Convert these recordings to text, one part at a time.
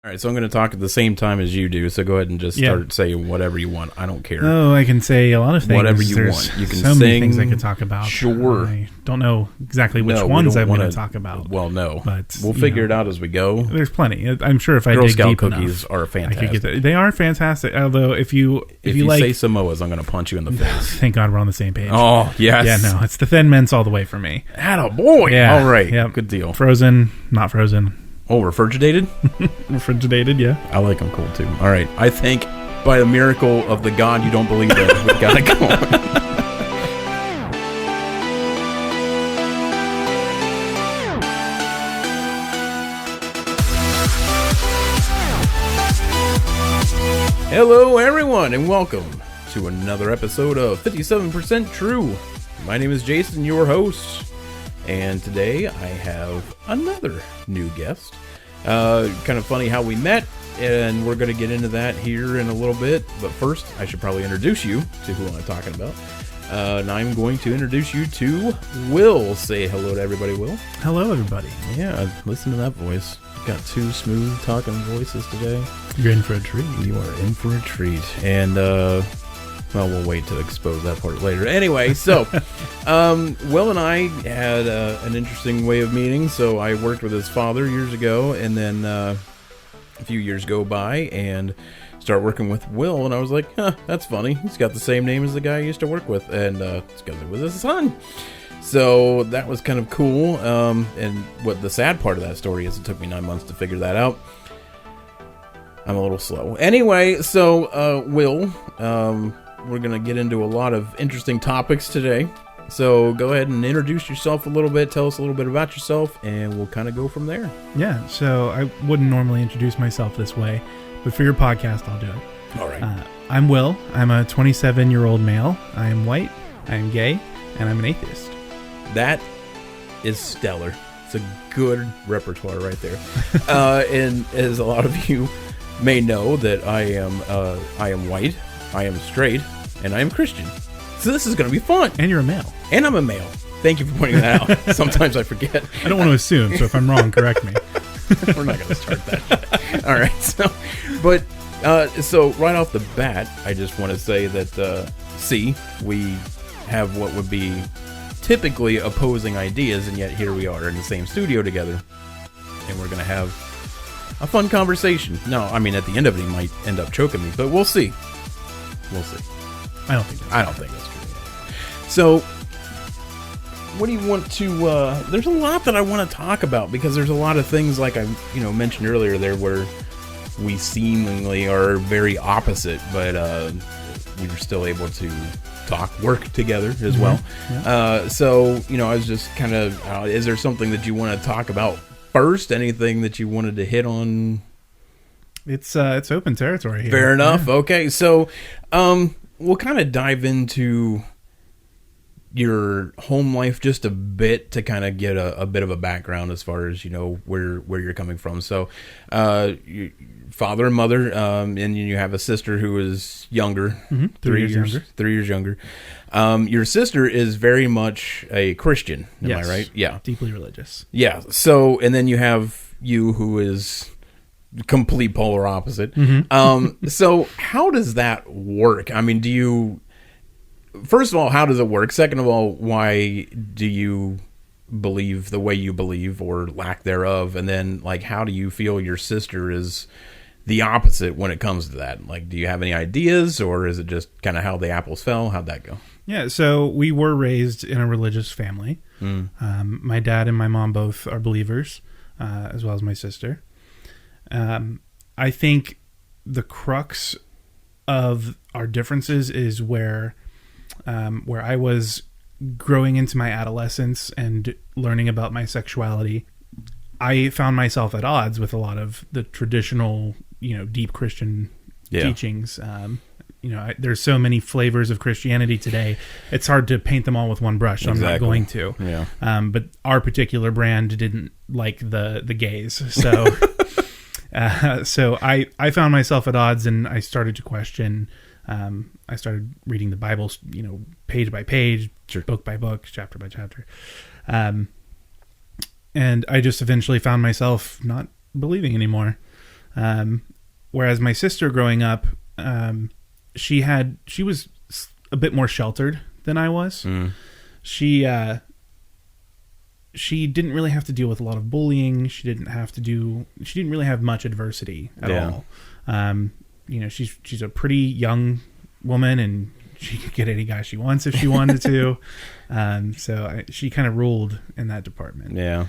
All right, so I'm going to talk at the same time as you do, so go ahead and just start saying whatever you want. I don't care. Oh, I can say a lot of things. Whatever you want. You can so sing. Many things I could talk about. Sure. I don't know exactly which ones I'm going to talk about. Well, no. But we'll figure it out as we go. There's plenty. I'm sure if I Girl dig Scout deep cookies enough, are fantastic. I could get that. They are fantastic. Although if you like, say Samoas, I'm going to punch you in the face. Thank God we're on the same page. Oh, yes. Yeah, no, it's the Thin Mints all the way for me. Attaboy. Yeah. All right. Yep. Good deal. Frozen, not frozen. Oh, refrigerated? Refrigerated, yeah. I like them cold, too. All right. I think by the miracle of the God you don't believe in, we've got to go on. Hello, everyone, and welcome to another episode of 57% True. My name is Jason, your host. And today I have another new guest. Kind of funny how we met, and we're going to get into that here in a little bit. But first, I should probably introduce you to who I'm talking about. And I'm going to introduce you to Will. Say hello to everybody, Will. Hello, everybody. Yeah, listen to that voice. You've got two smooth talking voices today. You're in for a treat. You are in for a treat. And, well, we'll wait to expose that part later. Anyway, so Will and I had an interesting way of meeting. So I worked with his father years ago, and then a few years go by and start working with Will, and I was like, that's funny. He's got the same name as the guy I used to work with, and it's because it was his son. So that was kind of cool. And what the sad part of that story is, it took me 9 months to figure that out. I'm a little slow. Anyway, so Will, we're going to get into a lot of interesting topics today. So go ahead and introduce yourself a little bit. Tell us a little bit about yourself, and we'll kind of go from there. Yeah, so I wouldn't normally introduce myself this way, but for your podcast, I'll do it. All right. I'm Will. I'm a 27-year-old male. I am white. I am gay, and I'm an atheist. That is stellar. It's a good repertoire right there. And as a lot of you may know, that I am white, I am straight, and I am Christian. So this is going to be fun. And you're a male. And I'm a male. Thank you for pointing that out. Sometimes I forget. I don't want to assume, so if I'm wrong, correct me. We're not going to start that. All right. So right off the bat, I just want to say that, we have what would be typically opposing ideas, and yet here we are in the same studio together, and we're going to have a fun conversation. No, I mean, at the end of it, he might end up choking me, but we'll see. We'll see. I don't think that's true. So, what do you want to... there's a lot that I want to talk about, because there's a lot of things, like I mentioned earlier there, where we seemingly are very opposite, but we were still able to work together as well. Yeah. So, I was just kind of... is there something that you want to talk about first? Anything that you wanted to hit on? It's open territory here. Fair enough. Yeah. Okay, so we'll kind of dive into your home life just a bit to kind of get a bit of a background as far as where you're coming from. So, your father and mother, and you have a sister who is younger, 3 years younger. 3 years younger. Your sister is very much a Christian. Am I right? Yeah, deeply religious. Yeah. So, and then you have you, who is complete polar opposite. So how does that work? I mean, first of all, how does it work? Second of all, why do you believe the way you believe, or lack thereof? And then, how do you feel your sister is the opposite when it comes to that? Do you have any ideas, or is it just kind of how the apples fell? How'd that go? Yeah, so we were raised in a religious family. My dad and my mom both are believers, as well as my sister. I think the crux of our differences is where I was growing into my adolescence and learning about my sexuality. I found myself at odds with a lot of the traditional, deep Christian teachings. There's so many flavors of Christianity today. It's hard to paint them all with one brush. So exactly. I'm not going to. Yeah. But our particular brand didn't like the gays. So... So I found myself at odds, and I started to question. I started reading the Bible, page by page, book by book, chapter by chapter. And I just eventually found myself not believing anymore. Whereas my sister growing up, she was a bit more sheltered than I was. She didn't really have to deal with a lot of bullying. She didn't really have much adversity at all. She's a pretty young woman, and she could get any guy she wants if she wanted to. She kind of ruled in that department. Yeah.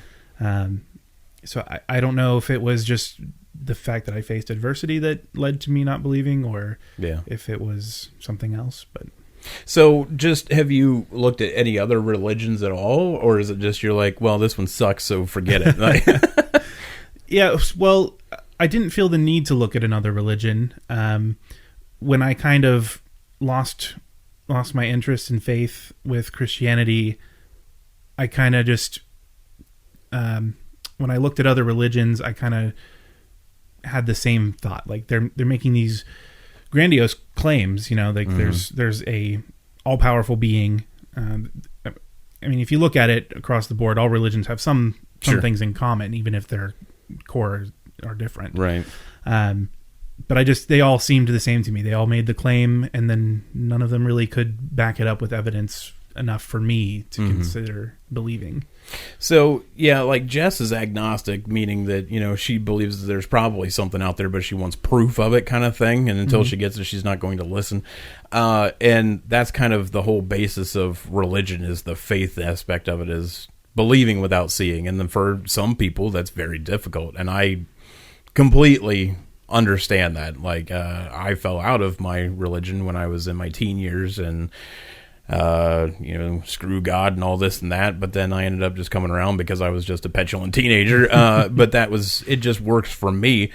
So I don't know if it was just the fact that I faced adversity that led to me not believing, or if it was something else. But so, just have you looked at any other religions at all, or is it just you're like, well, this one sucks, so forget it? Like, yeah. Well, I didn't feel the need to look at another religion. When I kind of lost my interest in faith with Christianity, I kind of just when I looked at other religions, I kind of had the same thought. Like they're making these grandiose claims, like there's a all-powerful being. I mean, if you look at it across the board, all religions have some things in common, even if their core are different. Right. But they all seemed the same to me. They all made the claim, and then none of them really could back it up with evidence enough for me to consider believing. So, yeah, like Jess is agnostic, meaning that, she believes that there's probably something out there, but she wants proof of it kind of thing. And until she gets it, she's not going to listen. And that's kind of the whole basis of religion, is the faith aspect of it, is believing without seeing. And then for some people, that's very difficult. And I completely understand that. Like, I fell out of my religion when I was in my teen years, and screw God and all this and that, but then I ended up just coming around because I was just a petulant teenager. But it just works for me.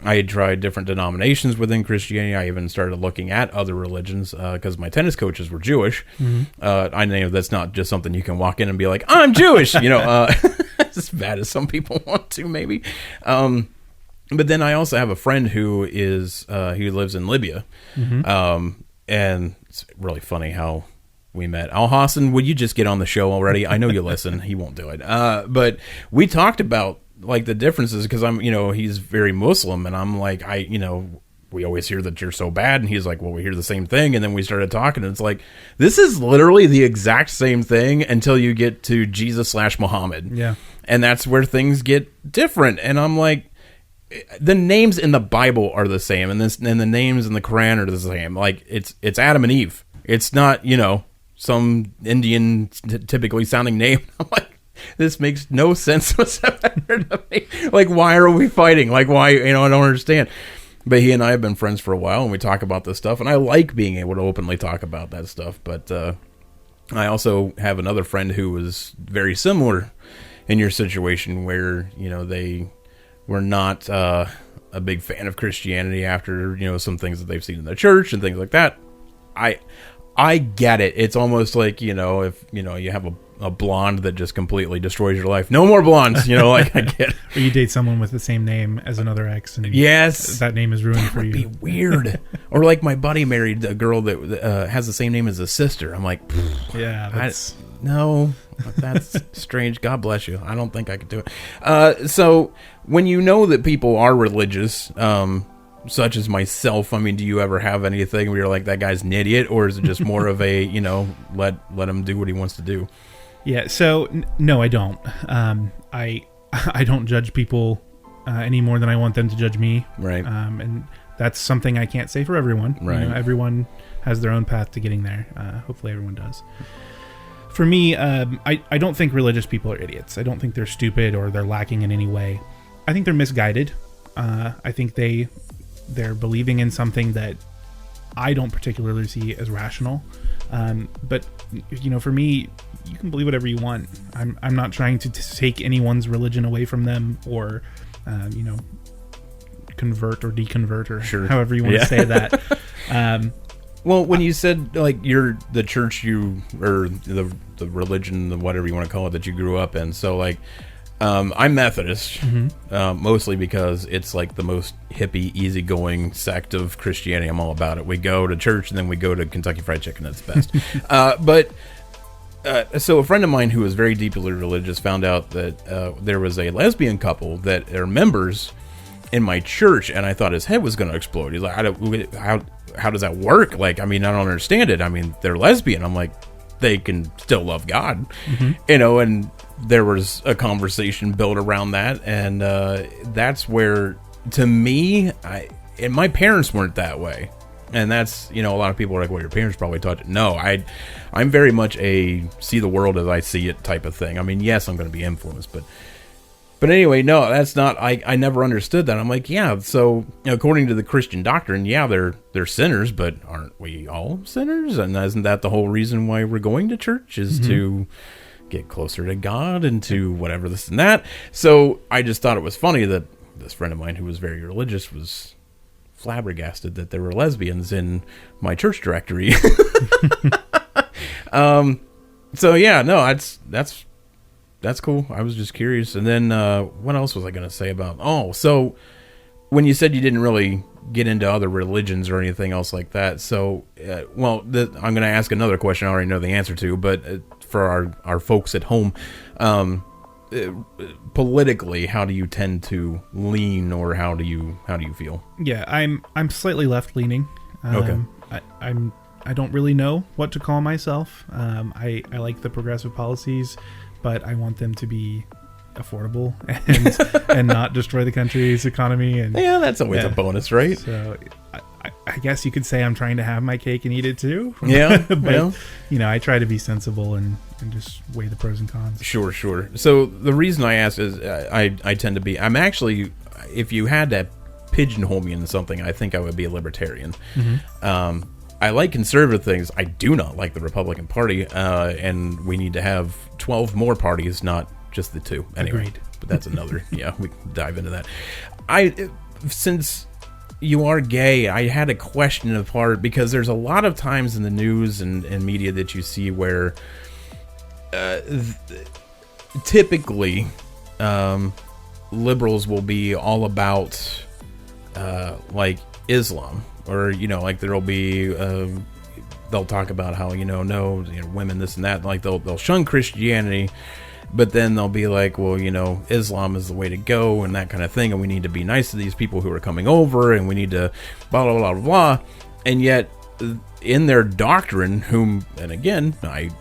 I had tried different denominations within Christianity. I even started looking at other religions because my tennis coaches were Jewish. I know that's not just something you can walk in and be like, I'm Jewish, as bad as some people want to, maybe. But then I also have a friend who lives in Libya. And it's really funny how we met. Al Hassan, would you just get on the show already? I know you listen. He won't do it. But we talked about like the differences, because he's very Muslim, and I'm like, we always hear that you're so bad, and he's like, well, we hear the same thing. And then we started talking, and it's like, this is literally the exact same thing until you get to Jesus/Muhammad. Yeah. And that's where things get different. And I'm like, the names in the Bible are the same, and the names in the Quran are the same. Like, it's Adam and Eve. It's not, some Indian typically sounding name. I'm like, this makes no sense whatsoever to me. Like, why are we fighting? Like, why? I don't understand. But he and I have been friends for a while, and we talk about this stuff, and I like being able to openly talk about that stuff. But I also have another friend who was very similar in your situation, where they were not a big fan of Christianity after some things that they've seen in the church and things like that. I get it. It's almost like if you have a blonde that just completely destroys your life. No more blondes. Like, I get it. Or you date someone with the same name as another ex, and yes, that name is ruined for you. That would be weird. Or like my buddy married a girl that has the same name as his sister. I'm like, yeah, no, that's strange. God bless you. I don't think I could do it. So when you know that people are religious, such as myself, I mean, do you ever have anything where you're like, that guy's an idiot, or is it just more of a, let him do what he wants to do? Yeah. So no, I don't. I don't judge people any more than I want them to judge me. Right. And that's something I can't say for everyone. Right. Everyone has their own path to getting there. Hopefully everyone does. For me, I don't think religious people are idiots. I don't think they're stupid or they're lacking in any way. I think they're misguided. I think they're believing in something that I don't particularly see as rational. But for me, you can believe whatever you want. I'm not trying to take anyone's religion away from them, or convert or deconvert, or however you want to say that. Well, when you said like you're the church or the religion, the whatever you want to call it, that you grew up in, so like I'm Methodist, mostly because it's like the most hippie, easygoing sect of Christianity. I'm all about it. We go to church and then we go to Kentucky Fried Chicken. That's the best. So a friend of mine who was very deeply religious found out that there was a lesbian couple that are members in my church, and I thought his head was going to explode. He's like, how does that work? Like, I mean, I don't understand it. I mean, they're lesbian. I'm like, they can still love God, and there was a conversation built around that, and that's where, to me, and my parents weren't that way. And that's, a lot of people are like, well, your parents probably taught you. No, I'm very much a see the world as I see it type of thing. I mean, yes, I'm going to be influenced, but anyway, no, that's not, I never understood that. I'm like, yeah, so according to the Christian doctrine, yeah, they're sinners, but aren't we all sinners? And isn't that the whole reason why we're going to church, is to get closer to God and to whatever this and that? So I just thought it was funny that this friend of mine who was very religious was flabbergasted that there were lesbians in my church directory. So yeah, no, that's cool. I was just curious. And then what else was I going to say about? So when you said you didn't really get into other religions or anything else like that, so I'm going to ask another question I already know the answer to, but for our folks at home, politically, how do you tend to lean, or how do you feel? Yeah, I'm slightly left leaning. Okay. I don't really know what to call myself. I like the progressive policies, but I want them to be affordable and not destroy the country's economy. And yeah, that's always a bonus, right? So I guess you could say I'm trying to have my cake and eat it too. Yeah, but I try to be sensible and just weigh the pros and cons. Sure. So the reason I asked is I tend to be. I'm actually, if you had to pigeonhole me into something, I think I would be a libertarian. I like conservative things. I do not like the Republican Party, and we need to have 12 more parties, not just the two. Anyway, Agreed. But that's another. Yeah, we can dive into that. Since you are gay, I had a question of part, because there's a lot of times in the news and media that you see where typically liberals will be all about like Islam, or like there'll be they'll talk about how no women, this and that, like they'll shun Christianity, but then they'll be like, well, Islam is the way to go and that kind of thing, and we need to be nice to these people who are coming over, and we need to blah blah blah blah. And yet in their doctrine, and again, I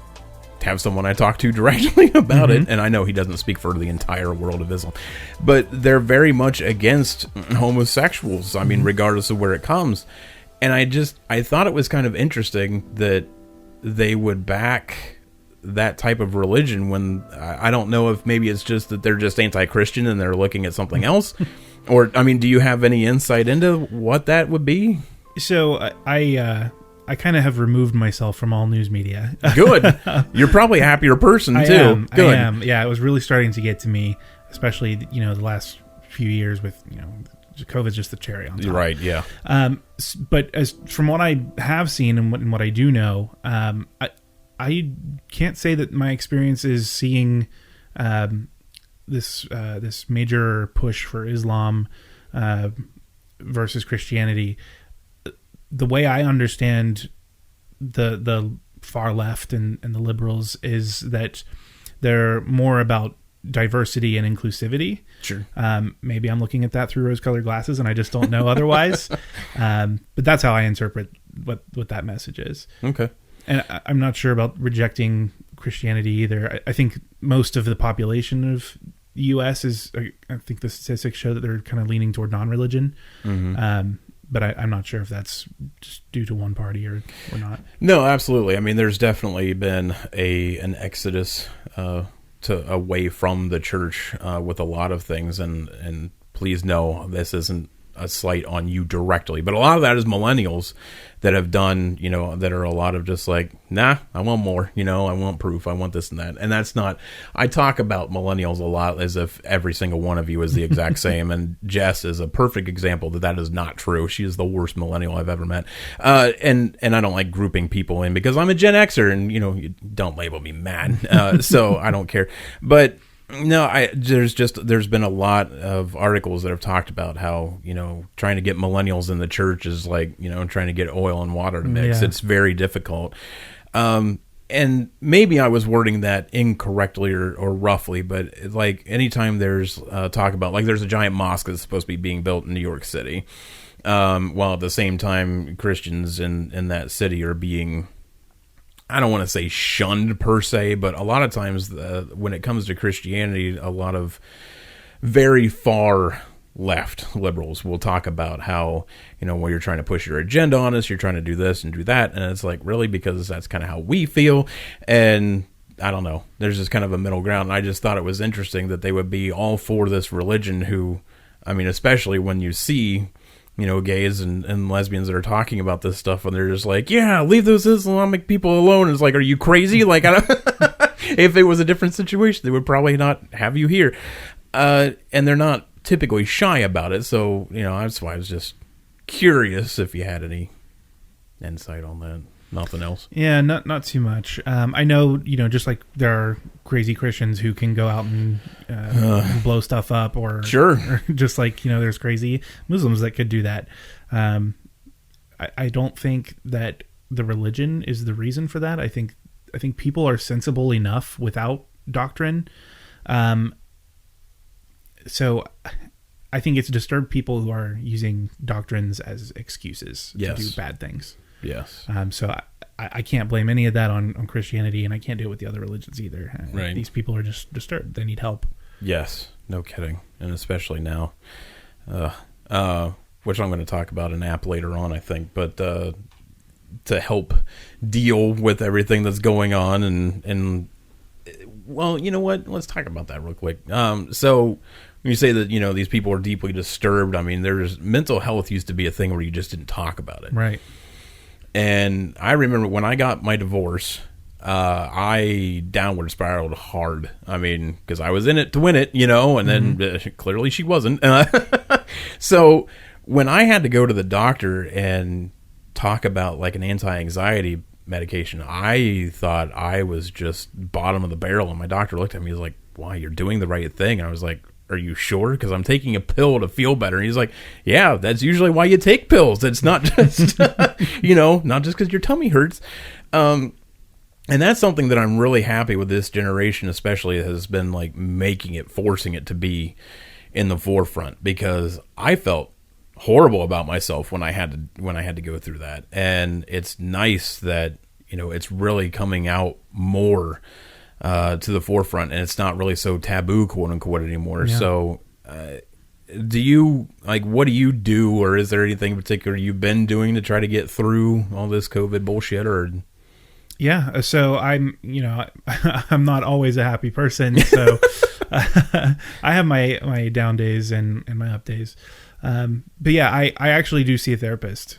have someone I talk to directly about it, and I know he doesn't speak for the entire world of Islam, but they're very much against homosexuals. I mean, regardless of where it comes. And I thought it was kind of interesting that they would back that type of religion, when I don't know if maybe it's just that they're just anti-Christian and they're looking at something else, or I mean, do you have any insight into what that would be? So I kind of have removed myself from all news media. Good. You're probably a happier person too. Good. I am. Yeah, it was really starting to get to me, especially the last few years with COVID's just the cherry on top. Right. Yeah. But from what I have seen and what I do know, I can't say that my experience is seeing this major push for Islam versus Christianity. The way I understand the far left and the liberals is that they're more about diversity and inclusivity. Sure. Maybe I'm looking at that through rose-colored glasses and I just don't know otherwise. But that's how I interpret what that message is. Okay. And I'm not sure about rejecting Christianity either. I think most of the population of the U.S. I think the statistics show that they're kind of leaning toward non-religion. But I'm not sure if that's just due to one party or not. No, absolutely. I mean, there's definitely been an exodus away from the church with a lot of things. And please know, this isn't a slight on you directly, but a lot of that is millennials that have done, that are a lot of just like, nah, I want more, I want proof, I want this and that. And that's not, I talk about millennials a lot as if every single one of you is the exact same. And Jess is a perfect example that is not true. She is the worst millennial I've ever met. And I don't like grouping people in because I'm a Gen Xer and, you don't label me mad. So I don't care. But no, there's been a lot of articles that have talked about how, trying to get millennials in the church is like, trying to get oil and water to mix. Yeah. It's very difficult. and maybe I was wording that incorrectly or roughly, but like anytime there's talk about, like, there's a giant mosque that's supposed to be being built in New York City, while at the same time Christians in that city are being, I don't want to say shunned per se, but a lot of times when it comes to Christianity, a lot of very far left liberals will talk about how, well, you're trying to push your agenda on us, you're trying to do this and do that, and it's like, really, because that's kind of how we feel. And I don't know, there's just kind of a middle ground, and I just thought it was interesting that they would be all for this religion, who, I mean, especially when you see, gays and lesbians that are talking about this stuff, and they're just like, yeah, leave those Islamic people alone. It's like, are you crazy? Like, I don't if it was a different situation, they would probably not have you here. And they're not typically shy about it, so that's why I was just curious if you had any insight on that. Nothing else. Yeah, not too much. I know, just like there are crazy Christians who can go out and blow stuff up, or sure, or just like there's crazy Muslims that could do that. I don't think that the religion is the reason for that. I think people are sensible enough without doctrine. So I think it's disturbed people who are using doctrines as excuses to do bad things. Yes. So I can't blame any of that on Christianity, and I can't do it with the other religions either. Right. These people are just disturbed. They need help. Yes. No kidding. And especially now, which I'm going to talk about an app later on, I think, but to help deal with everything that's going on and well, you know what? Let's talk about that real quick. So when you say that, these people are deeply disturbed, I mean, there's mental health used to be a thing where you just didn't talk about it. Right. And I remember when I got my divorce, I downward spiraled hard. I mean, because I was in it to win it, and then clearly she wasn't. So when I had to go to the doctor and talk about like an anti-anxiety medication, I thought I was just bottom of the barrel, and my doctor looked at me, he was like, "Why, you're doing the right thing." And I was like, "Are you sure? Because I'm taking a pill to feel better." And he's like, "Yeah, that's usually why you take pills. It's not just not just because your tummy hurts." And that's something that I'm really happy with this generation, especially, has been like forcing it to be in the forefront, because I felt horrible about myself when I had to go through that. And it's nice that it's really coming out more to the forefront, and it's not really so taboo, quote unquote, anymore. Yeah. So do you, like, what do you do, or is there anything in particular you've been doing to try to get through all this COVID bullshit? Or yeah, so I'm I'm not always a happy person, so I have my down days and my up days. But yeah, I actually do see a therapist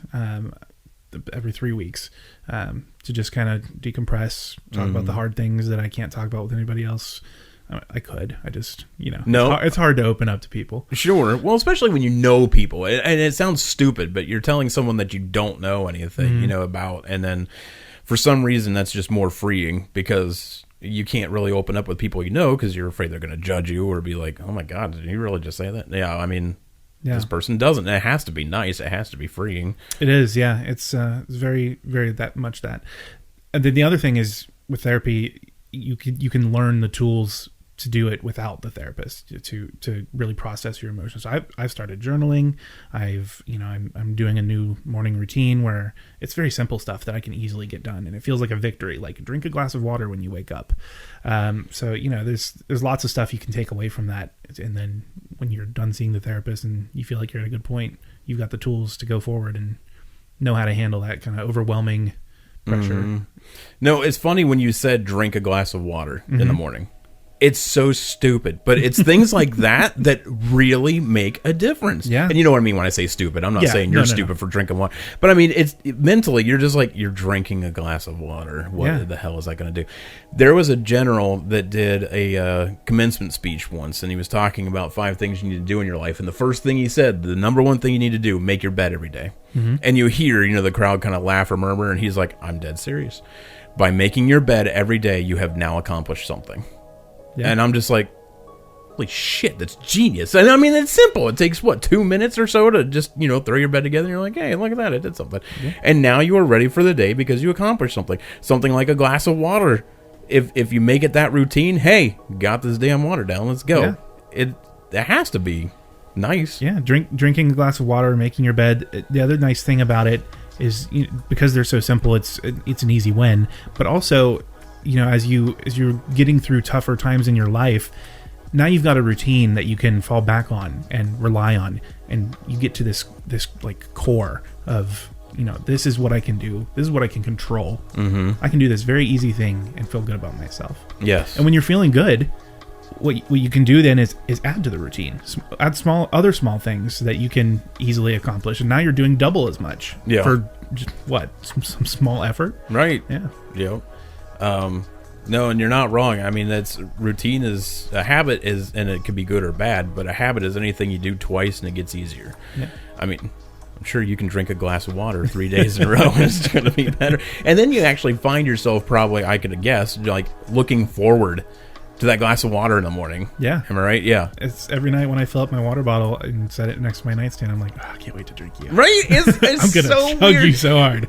every 3 weeks to just kind of decompress, talk about the hard things that I can't talk about with anybody else. I could. I just, no, it's hard to open up to people. Sure. Well, especially when you know people. And it sounds stupid, but you're telling someone that you don't know anything, about. And then for some reason, that's just more freeing, because you can't really open up with people because you're afraid they're going to judge you or be like, "Oh my God, did you really just say that?" Yeah, I mean, this person doesn't. It has to be nice. It has to be freeing. It is, yeah. It's very, very that much that. And then the other thing is, with therapy, you can learn the tools to do it without the therapist, to really process your emotions. I've started journaling. I'm doing a new morning routine where it's very simple stuff that I can easily get done, and it feels like a victory. Like, drink a glass of water when you wake up. So there's lots of stuff you can take away from that, and then when you're done seeing the therapist and you feel like you're at a good point, you've got the tools to go forward and know how to handle that kind of overwhelming pressure. Mm-hmm. No, it's funny when you said drink a glass of water in the morning. It's so stupid, but it's things like that really make a difference. Yeah. And you know what I mean when I say stupid. I'm not saying you're stupid for drinking water. But I mean, it's mentally, you're just like, you're drinking a glass of water. What the hell is that going to do? There was a general that did a commencement speech once, and he was talking about 5 things you need to do in your life. And the first thing he said, the number one thing you need to do, make your bed every day. Mm-hmm. And you hear, the crowd kind of laugh or murmur, and he's like, "I'm dead serious. By making your bed every day, you have now accomplished something." Yeah. And I'm just like, holy shit, that's genius. And I mean, it's simple. It takes, 2 minutes or so to just, throw your bed together and you're like, hey, look at that, I did something. Yeah. And now you are ready for the day because you accomplished something. Something like a glass of water. If you make it that routine, hey, got this damn water down, let's go. Yeah. It has to be nice. Yeah, drinking a glass of water, making your bed. The other nice thing about it is, because they're so simple, it's an easy win. But also, as you're getting through tougher times in your life, now you've got a routine that you can fall back on and rely on, and you get to this like core of, this is what I can do. This is what I can control. Mm-hmm. I can do this very easy thing and feel good about myself. Yes. And when you're feeling good, what you can do then is add to the routine. Add other small things that you can easily accomplish. And now you're doing double as much for just, some small effort. Right. Yeah. Yeah. No, and you're not wrong. I mean, routine is a habit and it can be good or bad, but a habit is anything you do twice and it gets easier. Yeah. I mean, I'm sure you can drink a glass of water 3 days in a row and it's going to be better. And then you actually find yourself probably, I could have guessed, like looking forward to that glass of water in the morning. Yeah. Am I right? Yeah. It's every night when I fill up my water bottle and set it next to my nightstand, I'm like, I can't wait to drink you. Right? It's I'm going to so chug weird. you so hard.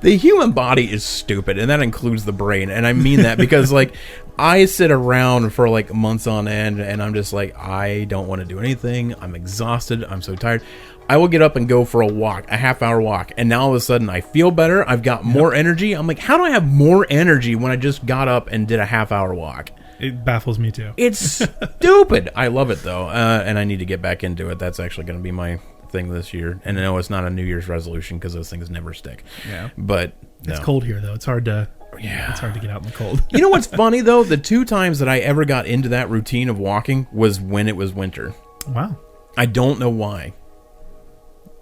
The human body is stupid, and that includes the brain. And I mean that because, like, I sit around for, like, months on end, and I'm just like, I don't want to do anything. I'm exhausted. I'm so tired. I will get up and go for a walk, a half-hour walk, and now all of a sudden I feel better. I've got more energy. I'm like, how do I have more energy when I just got up and did a half-hour walk? It baffles me, too. It's stupid. I love it, though, and I need to get back into it. That's actually going to be my thing this year. And I know it's not a New Year's resolution because those things never stick. Yeah. But it's cold here, though. It's hard to it's hard to get out in the cold. You know what's funny, though? The 2 times that I ever got into that routine of walking was when it was winter. Wow. I don't know why.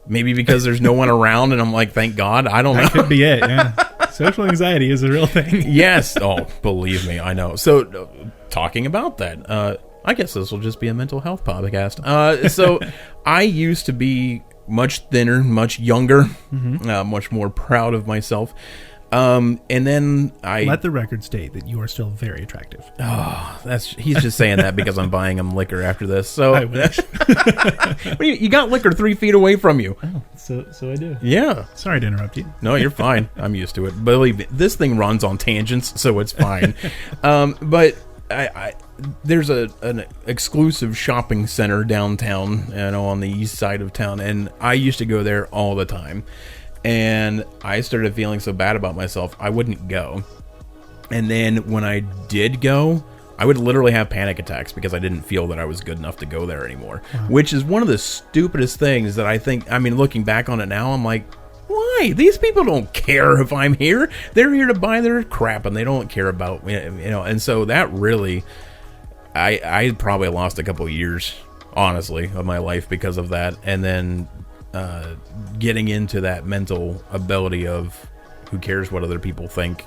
Maybe because there's no one around and I'm like, thank God. I don't know. That could be it, yeah. Social anxiety is a real thing. Yes. Oh, believe me, I know. So, talking about that, I guess this will just be a mental health podcast. So, I used to be much thinner, much younger, much more proud of myself. And then I let the record state that you are still very attractive. Oh, he's just saying that because I'm buying him liquor after this. So I wish. You got liquor 3 feet away from you. Oh, so I do. Yeah. Sorry to interrupt you. No, you're fine. I'm used to it. Believe me, this thing runs on tangents, so it's fine. But there's an exclusive shopping center downtown, on the east side of town, and I used to go there all the time. And I started feeling so bad about myself, I wouldn't go. And then when I did go, I would literally have panic attacks because I didn't feel that I was good enough to go there anymore. Wow. Which is one of the stupidest things that I think, looking back on it now, I'm like, why? These people don't care if I'm here. They're here to buy their crap and they don't care about, and so that really, I probably lost a couple of years, honestly, of my life because of that. And then getting into that mental ability of who cares what other people think,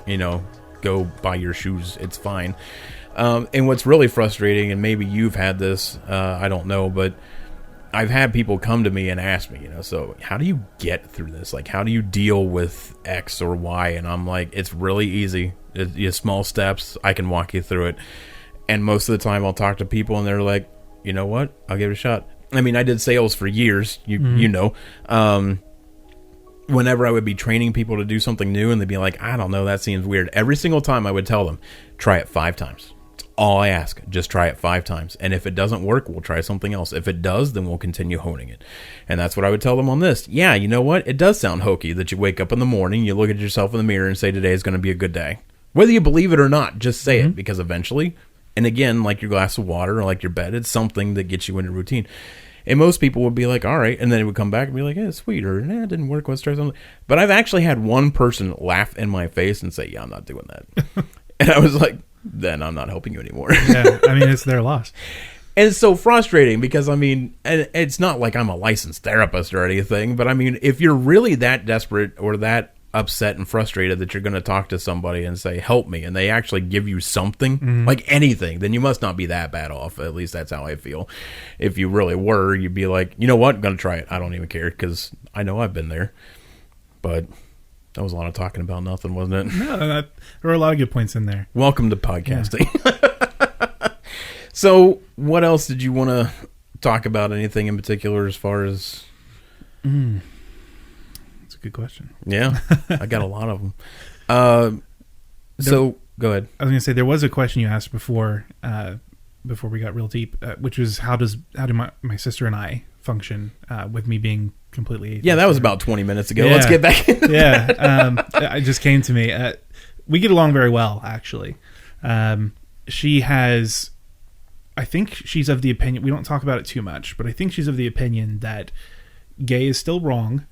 go buy your shoes, it's fine. And what's really frustrating, and maybe you've had this, I don't know, but I've had people come to me and ask me, so how do you get through this? Like, how do you deal with X or Y? And I'm like, it's really easy. It's small steps. I can walk you through it. And most of the time I'll talk to people and they're like, you know what? I'll give it a shot. I did sales for years, you know. Whenever I would be training people to do something new and they'd be like, I don't know, that seems weird. Every single time I would tell them, try it 5 times. That's all I ask. Just try it 5 times. And if it doesn't work, we'll try something else. If it does, then we'll continue honing it. And that's what I would tell them on this. Yeah, you know what? It does sound hokey that you wake up in the morning, you look at yourself in the mirror and say, today is going to be a good day. Whether you believe it or not, just say it, because eventually, and again, like your glass of water or like your bed, it's something that gets you into routine. And most people would be like, all right. And then it would come back and be like, it's sweet. Or, it didn't work. Let's try something. But I've actually had one person laugh in my face and say, yeah, I'm not doing that. And I was like, then I'm not helping you anymore. Yeah, it's their loss. And it's so frustrating because, and it's not like I'm a licensed therapist or anything. But, if you're really that desperate or that upset and frustrated that you're going to talk to somebody and say, help me, and they actually give you something, like anything, then you must not be that bad off. At least that's how I feel. If you really were, you'd be like, you know what, I'm going to try it. I don't even care because I know I've been there. But that was a lot of talking about nothing, wasn't it? No, there were a lot of good points in there. Welcome to podcasting. So, what else did you want to talk about? Anything in particular as far as? That's a good question. Yeah, I got a lot of them. So go ahead. I was going to say there was a question you asked before we got real deep, which was how do my sister and I function with me being completely atheist. Yeah, that was about 20 minutes ago. Yeah. Let's get back into that. It just came to me. We get along very well, actually. She has, I think she's of the opinion, we don't talk about it too much, but I think she's of the opinion that gay is still wrong,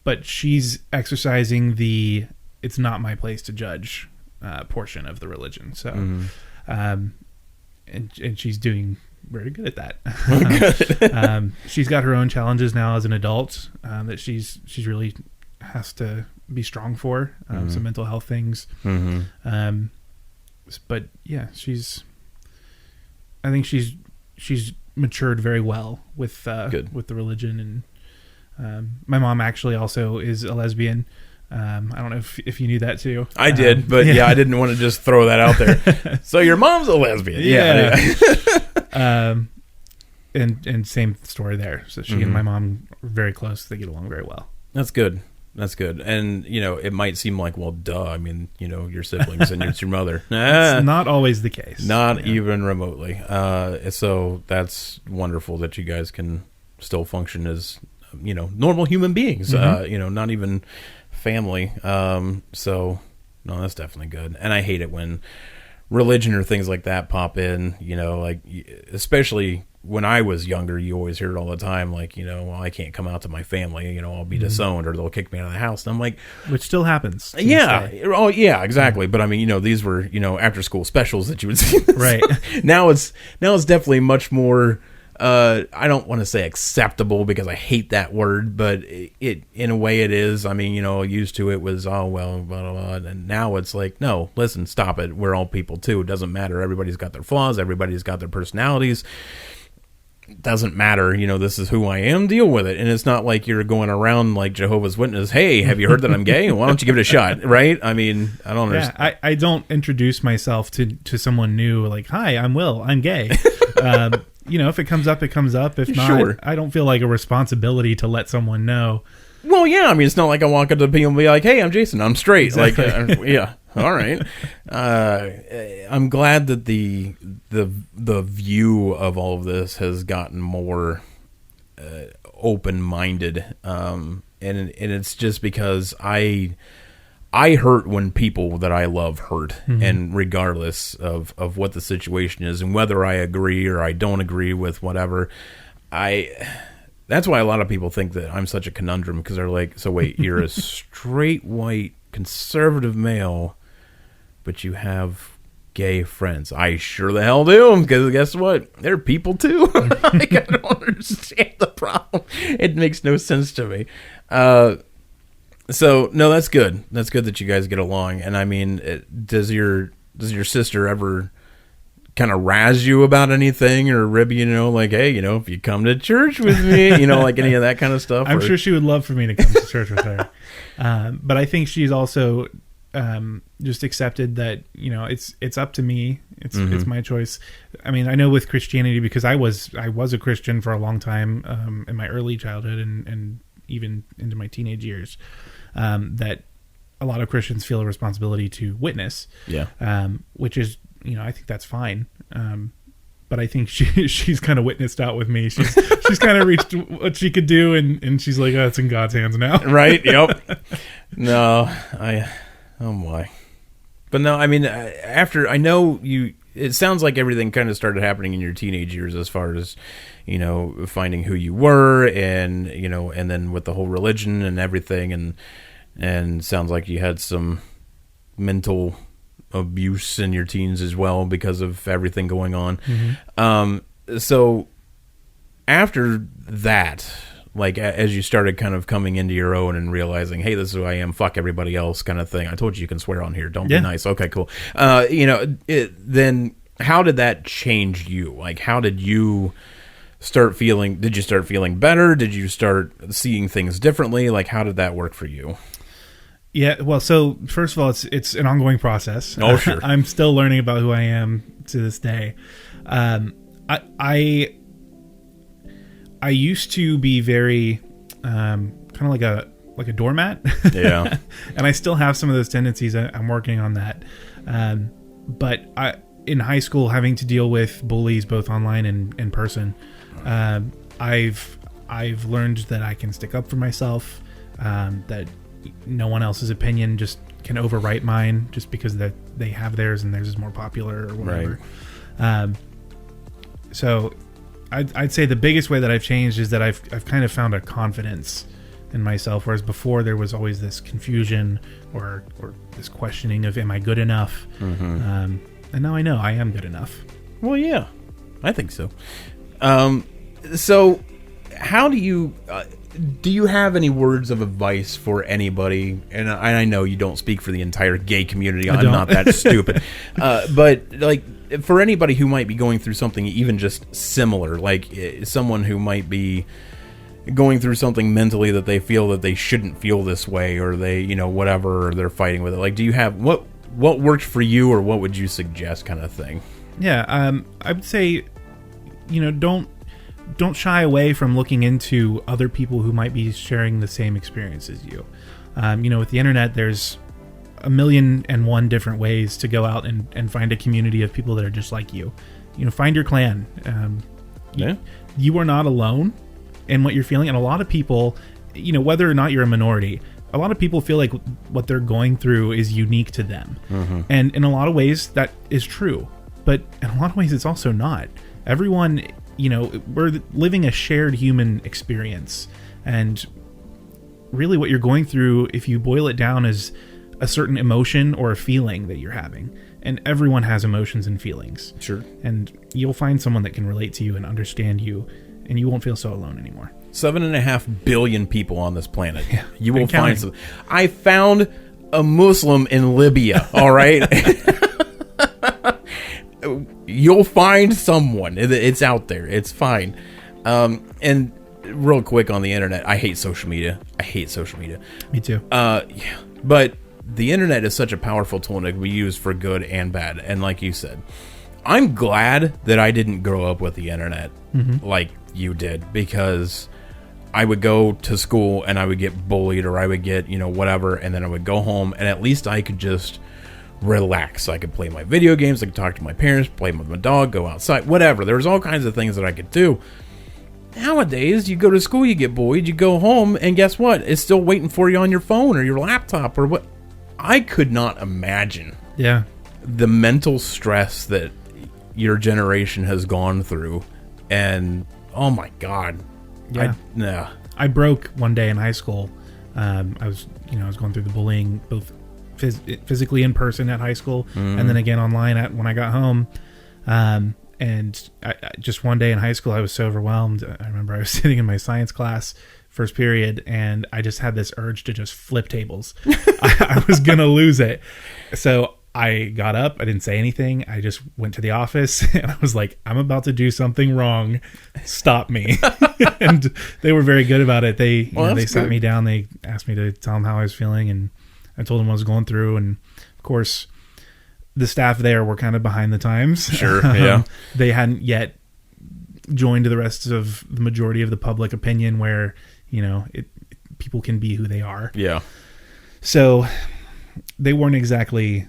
but she's exercising the it's not my place to judge portion of the religion. So, and she's doing very good at that. She's got her own challenges now as an adult that she's really has to be strong for, some mental health things. But yeah, I think she's matured very well with the religion. And my mom actually also is a lesbian. I don't know if you knew that too. I did, but yeah, I didn't want to just throw that out there. So your mom's a lesbian. Yeah. And same story there. So she and my mom are very close. They get along very well. That's good. That's good. And, it might seem like, well, duh. I mean, your siblings and it's your mother. It's not always the case. Not even remotely. So that's wonderful that you guys can still function as, normal human beings, not even family. So, no, that's definitely good. And I hate it when religion or things like that pop in, like, especially when I was younger, you always hear it all the time, like, well, I can't come out to my family, I'll be disowned or they'll kick me out of the house. And I'm like, which still happens. Yeah. Oh, yeah, exactly. But I mean, these were, after school specials that you would see. Right. Now it's definitely much more, I don't want to say acceptable because I hate that word, but it in a way it is. I mean, used to it was, oh, well, blah, blah, blah. And now it's like, no, listen, stop it. We're all people too. It doesn't matter. Everybody's got their flaws. Everybody's got their personalities. Doesn't matter, this is who I am, deal with it. And it's not like you're going around like Jehovah's Witness, hey, have you heard that I'm gay? Why don't you give it a shot, right? I mean, I don't understand. Yeah, I don't introduce myself to someone new like, hi, I'm Will, I'm gay. If it comes up, it comes up. If not, sure. I don't feel like a responsibility to let someone know. Well, yeah, I mean, it's not like I walk up to people and be like, hey, I'm Jason, I'm straight. Exactly. Like, yeah. All right. I'm glad that the view of all of this has gotten more open-minded, and it's just because I hurt when people that I love hurt, and regardless of what the situation is and whether I agree or I don't agree with whatever, that's why a lot of people think that I'm such a conundrum, because they're like, so wait, you're a straight white conservative male, but you have gay friends. I sure the hell do, because guess what? They're people too. Like, I don't understand the problem. It makes no sense to me. So no, that's good. That's good that you guys get along. And I mean, does your sister ever kind of razz you about anything or rib you, like, hey, if you come to church with me, like any of that kind of stuff? I'm sure she would love for me to come to church with her. But I think she's also just accepted that, it's up to me. It's my choice. I mean, I know with Christianity, because I was a Christian for a long time in my early childhood and even into my teenage years, that a lot of Christians feel a responsibility to witness. Yeah. Which is, I think that's fine. But I think she's kind of witnessed out with me. She's kind of reached what she could do, and she's like, oh, it's in God's hands now. Right. Yep. No, oh my. But no, I mean, after, I know it sounds like everything kind of started happening in your teenage years as far as, finding who you were and, and then with the whole religion and everything. And sounds like you had some mental abuse in your teens as well because of everything going on. So after that, like, as you started kind of coming into your own and realizing, hey, this is who I am, fuck everybody else kind of thing. I told you can swear on here. Don't be nice. Okay, cool. Then how did that change you? Like, how did you start feeling? Did you start feeling better? Did you start seeing things differently? Like, how did that work for you? Yeah, well, so first of all, it's an ongoing process. Oh, sure. I'm still learning about who I am to this day. I used to be very kind of like a doormat. Yeah. And I still have some of those tendencies. I'm working on that. But in high school, having to deal with bullies both online and in person, I've learned that I can stick up for myself, that no one else's opinion just can overwrite mine just because that they have theirs and theirs is more popular or whatever. Right. So I'd say the biggest way that I've changed is that I've kind of found a confidence in myself, whereas before there was always this confusion or this questioning of, am I good enough? Mm-hmm. And now I know I am good enough. Well, yeah, I think so. So how do you have any words of advice for anybody? And I know you don't speak for the entire gay community. I'm not that stupid. But like for anybody who might be going through something even just similar, like someone who might be going through something mentally that they feel that they shouldn't feel this way, or they, whatever, or they're fighting with it. Like, do you have what worked for you, or what would you suggest, kind of thing? Yeah, I would say, don't shy away from looking into other people who might be sharing the same experience as you. With the internet, there's 1,000,001 different ways to go out and find a community of people that are just like you. Find your clan. You are not alone in what you're feeling. And a lot of people, whether or not you're a minority, a lot of people feel like what they're going through is unique to them. Mm-hmm. And in a lot of ways, that is true. But in a lot of ways, it's also not. Everyone, we're living a shared human experience. And really what you're going through, if you boil it down, is a certain emotion or a feeling that you're having. And everyone has emotions and feelings. Sure. And you'll find someone that can relate to you and understand you, and you won't feel so alone anymore. 7.5 billion people on this planet. Yeah, you will find some. I found a Muslim in Libya. All right. You'll find someone. It's out there. It's fine. And real quick on the internet, I hate social media. Me too. Yeah, but the internet is such a powerful tool and it can be used for good and bad. And like you said, I'm glad that I didn't grow up with the internet like you did, because I would go to school and I would get bullied, or I would get, whatever, and then I would go home and at least I could just relax. I could play my video games, I could talk to my parents, play with my dog, go outside, whatever. There was all kinds of things that I could do. Nowadays, you go to school, you get bullied, you go home, and guess what? It's still waiting for you on your phone or your laptop or what. I could not imagine the mental stress that your generation has gone through. And oh my God. Yeah. I broke one day in high school. I was going through the bullying, both physically in person at high school, and then again online when I got home. And I just one day in high school, I was so overwhelmed. I remember I was sitting in my science class, first period, and I just had this urge to just flip tables. I was going to lose it. So I got up. I didn't say anything. I just went to the office and I was like, I'm about to do something wrong. Stop me. And they were very good about it. They sat me down. They asked me to tell them how I was feeling, and I told them what I was going through. And of course, the staff there were kind of behind the times. Sure. Yeah. They hadn't yet joined the rest of the majority of the public opinion where, people can be who they are. Yeah. So they weren't exactly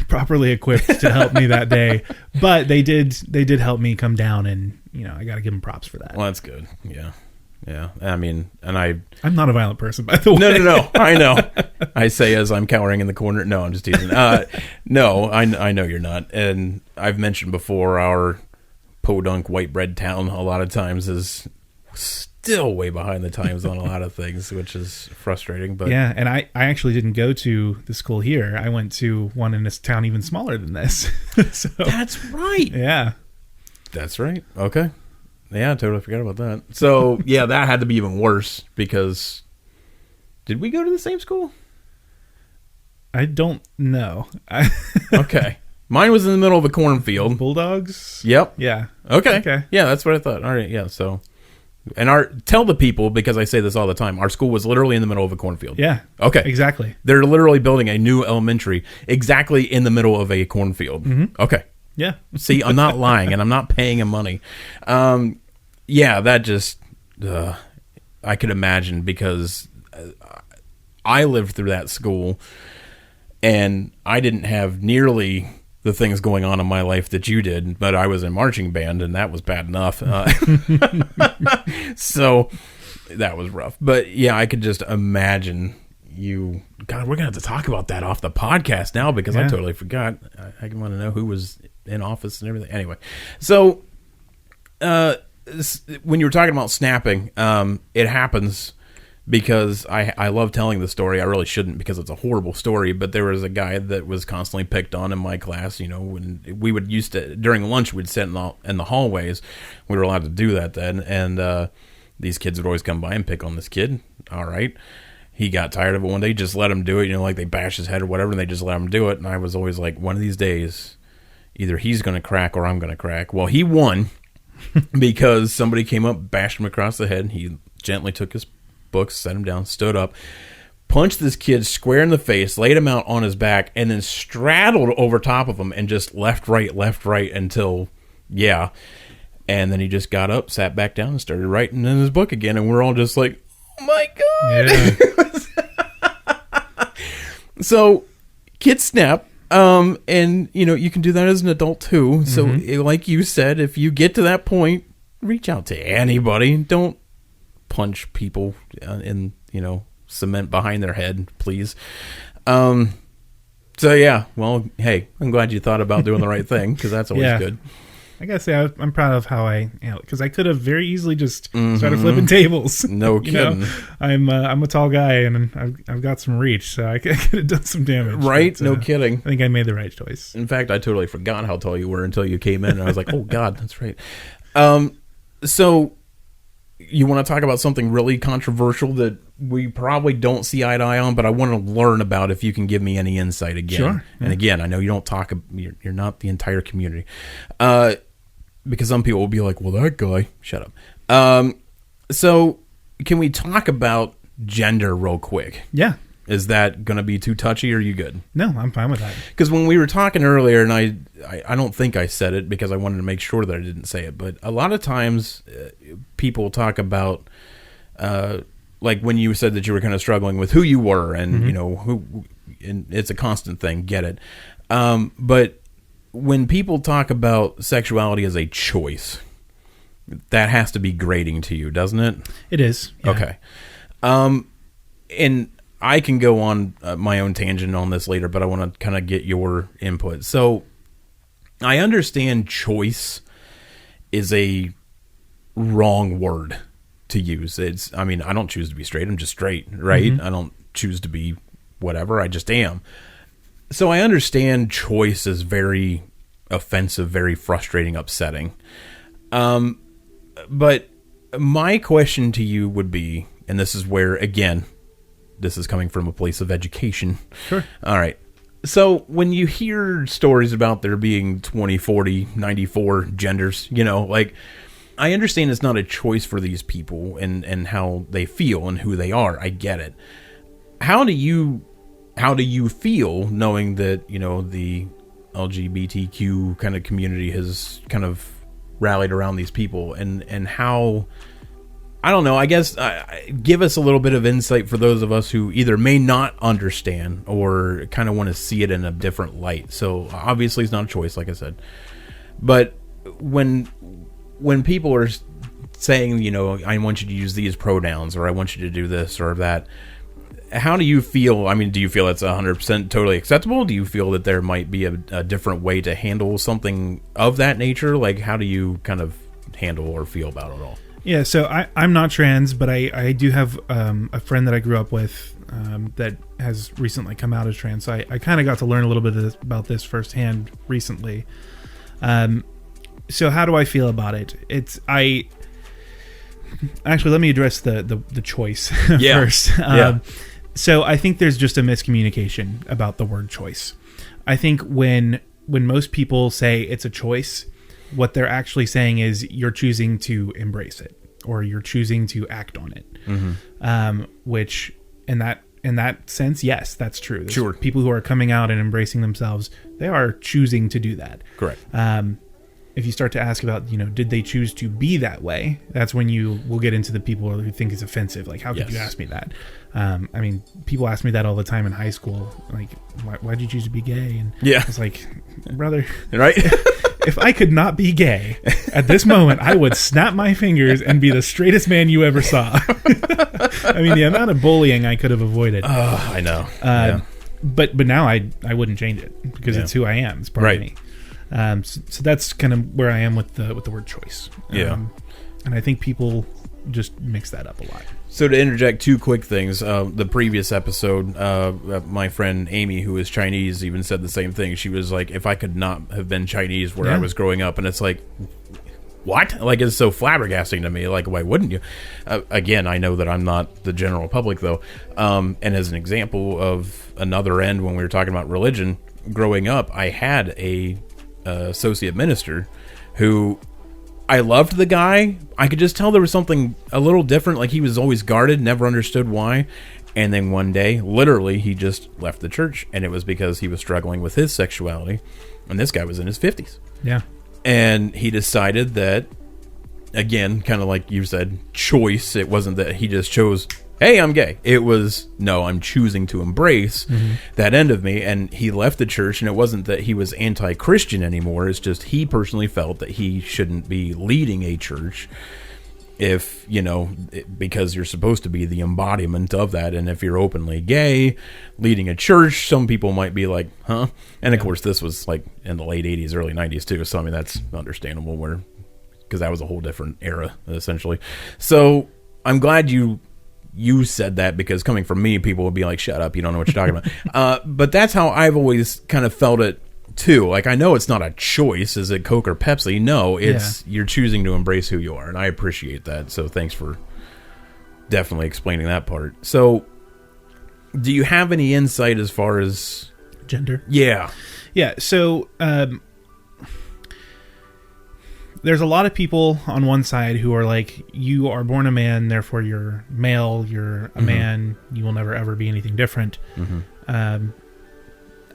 properly equipped to help me that day, but they did help me come down, and I got to give them props for that. Well, that's good. Yeah. I mean, and I'm not a violent person, by the way. No. I know. I say as I'm cowering in the corner. No, I'm just teasing. No, I know you're not. And I've mentioned before, our podunk white bread town a lot of times is still way behind the times on a lot of things, which is frustrating. But yeah, and I actually didn't go to the school here. I went to one in this town even smaller than this. So that's right. Yeah, that's right. Okay. Yeah, I totally forgot about that. So yeah, that had to be even worse, because did we go to the same school? I don't know. Okay. Mine was in the middle of a cornfield. Bulldogs? Yep. Yeah. Okay. Yeah, that's what I thought. All right. Yeah. So, and tell the people, because I say this all the time, our school was literally in the middle of a cornfield. Yeah. Okay. Exactly. They're literally building a new elementary exactly in the middle of a cornfield. Mm-hmm. Okay. Yeah. See, I'm not lying, and I'm not paying him money. Yeah, that just, I could imagine, because I lived through that school, and I didn't have nearly the things going on in my life that you did, but I was in marching band, and that was bad enough. So that was rough. But yeah, I could just imagine you. God, we're gonna have to talk about that off the podcast now, because I totally forgot. I want to know who was in office and everything. Anyway, so when you were talking about snapping, it happens because I love telling the story. I really shouldn't, because it's a horrible story, but there was a guy that was constantly picked on in my class. You know, when we would used to, during lunch, we'd sit in the hallways. We were allowed to do that then, and these kids would always come by and pick on this kid. All right. He got tired of it one day, just let him do it, you know, like they bash his head or whatever, and they just let him do it. And I was always like, one of these days, either he's going to crack or I'm going to crack. Well, he won because somebody came up, bashed him across the head. He gently took his books, set him down, stood up, punched this kid square in the face, laid him out on his back, and then straddled over top of him and just left, right until, yeah. And then he just got up, sat back down, and started writing in his book again. And we're all just like, oh my God. Yeah. So kids snap. And you know, you can do that as an adult too. So like you said, if you get to that point, reach out to anybody. Don't punch people in, you know, cement behind their head, please. So yeah, well, hey, I'm glad you thought about doing the right thing, because that's always good. I gotta say, I'm proud of how I, because I could have very easily just started flipping tables. No kidding. Know? I'm a tall guy, and I've got some reach, so I could have done some damage. Right? But, no kidding. I think I made the right choice. In fact, I totally forgot how tall you were until you came in, and I was like, oh God, that's right. So you want to talk about something really controversial that we probably don't see eye to eye on, but I want to learn about, if you can give me any insight again. Sure. Yeah. And again, I know you don't talk, you're not the entire community. Because some people will be like, well, that guy, shut up. So can we talk about gender real quick? Yeah. Is that going to be too touchy, or are you good? No, I'm fine with that. Because when we were talking earlier, and I don't think I said it because I wanted to make sure that I didn't say it, but a lot of times people talk about, like when you said that you were kind of struggling with who you were, and you know, and it's a constant thing, get it. But when people talk about sexuality as a choice, that has to be grating to you, doesn't it? It is. Yeah. Okay. And I can go on my own tangent on this later, but I want to kind of get your input. So I understand choice is a wrong word to use. I mean, I don't choose to be straight. I'm just straight, right? I don't choose to be whatever. I just am. So I understand choice is very offensive, very frustrating, upsetting. But my question to you would be, and this is where, again, this is coming from a place of education. Sure. All right. So when you hear stories about there being 20, 40, 94 genders, you know, like, I understand it's not a choice for these people and how they feel and who they are. I get it. How do you feel knowing that, you know, the LGBTQ kind of community has kind of rallied around these people, and how, I don't know, I guess give us a little bit of insight for those of us who either may not understand or kind of want to see it in a different light. So obviously it's not a choice, like I said, but when people are saying, you know, I want you to use these pronouns, or I want you to do this or that, how do you feel? I mean, do you feel that's 100% totally acceptable? Do you feel that there might be a different way to handle something of that nature? Like, how do you kind of handle or feel about it all? Yeah, so I'm not trans, but I do have a friend that I grew up with that has recently come out as trans. So I kind of got to learn a little bit about this firsthand recently. So how do I feel about it? Actually, let me address the choice first. So I think there's just a miscommunication about the word choice. I think when most people say it's a choice, what they're actually saying is you're choosing to embrace it, or you're choosing to act on it. In in that sense, yes, that's true. There's Sure. people who are coming out and embracing themselves, they are choosing to do that. Correct. If you start to ask about, did they choose to be that way? That's when you will get into the people who think it's offensive. Like, how could you ask me that? People ask me that all the time in high school. Like, why'd you choose to be gay? And it's like, brother, right? If I could not be gay at this moment, I would snap my fingers and be the straightest man you ever saw. The amount of bullying I could have avoided. Oh, I know. But now I wouldn't change it because it's who I am. It's part of me. So that's kind of where I am with the word choice. And I think people just mix that up a lot. So to interject two quick things, the previous episode, my friend Amy, who is Chinese, even said the same thing. She was like, if I could not have been Chinese where I was growing up, and it's like, what? Like, it's so flabbergasting to me. Like, why wouldn't you? Again, I know that I'm not the general public, though. And as an example of another end, when we were talking about religion, growing up, I had a associate minister who I loved the guy. I could just tell there was something a little different. Like, he was always guarded, never understood why. And then one day, literally, he just left the church, and it was because he was struggling with his sexuality. And this guy was in his 50s. Yeah. And he decided that, again, kind of like you said, choice. It wasn't that he just chose, hey, I'm gay. It was, no, I'm choosing to embrace that end of me. And he left the church, and it wasn't that he was anti-Christian anymore. It's just he personally felt that he shouldn't be leading a church if, because you're supposed to be the embodiment of that. And if you're openly gay, leading a church, some people might be like, huh? And of course, this was like in the late 80s, early 90s too. So, that's understandable because that was a whole different era, essentially. So I'm glad you said that, because coming from me, people would be like, shut up, you don't know what you're talking about. But that's how I've always kind of felt it too. Like, I know it's not a choice. Is it Coke or Pepsi? No, it's you're choosing to embrace who you are, and I appreciate that. So thanks for definitely explaining that part. So do you have any insight as far as gender? Yeah. So there's a lot of people on one side who are like, you are born a man, therefore you're male, you're a man, you will never ever be anything different.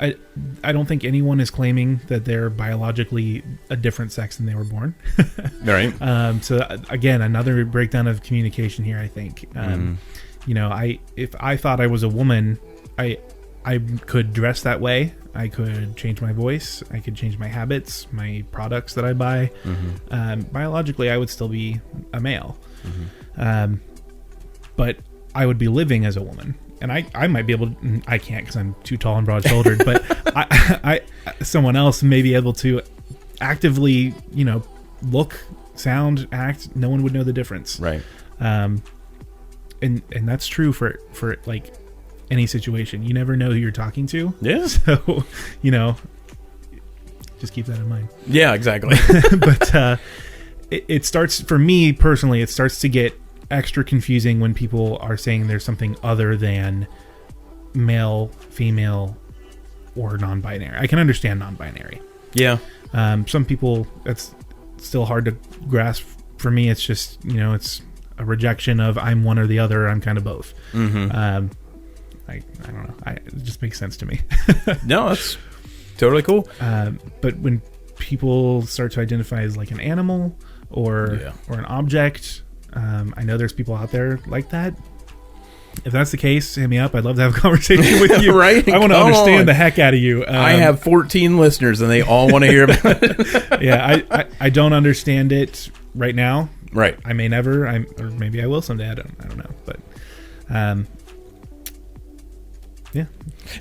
I don't think anyone is claiming that they're biologically a different sex than they were born. Right. So again, another breakdown of communication here, I think. If I thought I was a woman, I could dress that way. I could change my voice. I could change my habits, my products that I buy. Biologically, I would still be a male. But I would be living as a woman. And I might be able to, I can't because I'm too tall and broad-shouldered, but someone else may be able to actively, look, sound, act. No one would know the difference. Right. And that's true for like any situation. You never know who you're talking to. Yeah. So, just keep that in mind. Yeah, exactly. But it starts, for me personally, it starts to get extra confusing when people are saying there's something other than male, female, or non-binary. I can understand non-binary. Yeah. Some people, that's still hard to grasp. For me, it's just, it's a rejection of I'm one or the other. I'm kind of both. I don't know. It just makes sense to me. No, that's totally cool. But when people start to identify as like an animal or an object, I know there's people out there like that. If that's the case, hit me up. I'd love to have a conversation with you. Right? I want to understand the heck out of you. I have 14 listeners, and they all want to hear about it. Yeah, I don't understand it right now. Right. I may never. Or maybe I will someday. I don't know. But, yeah.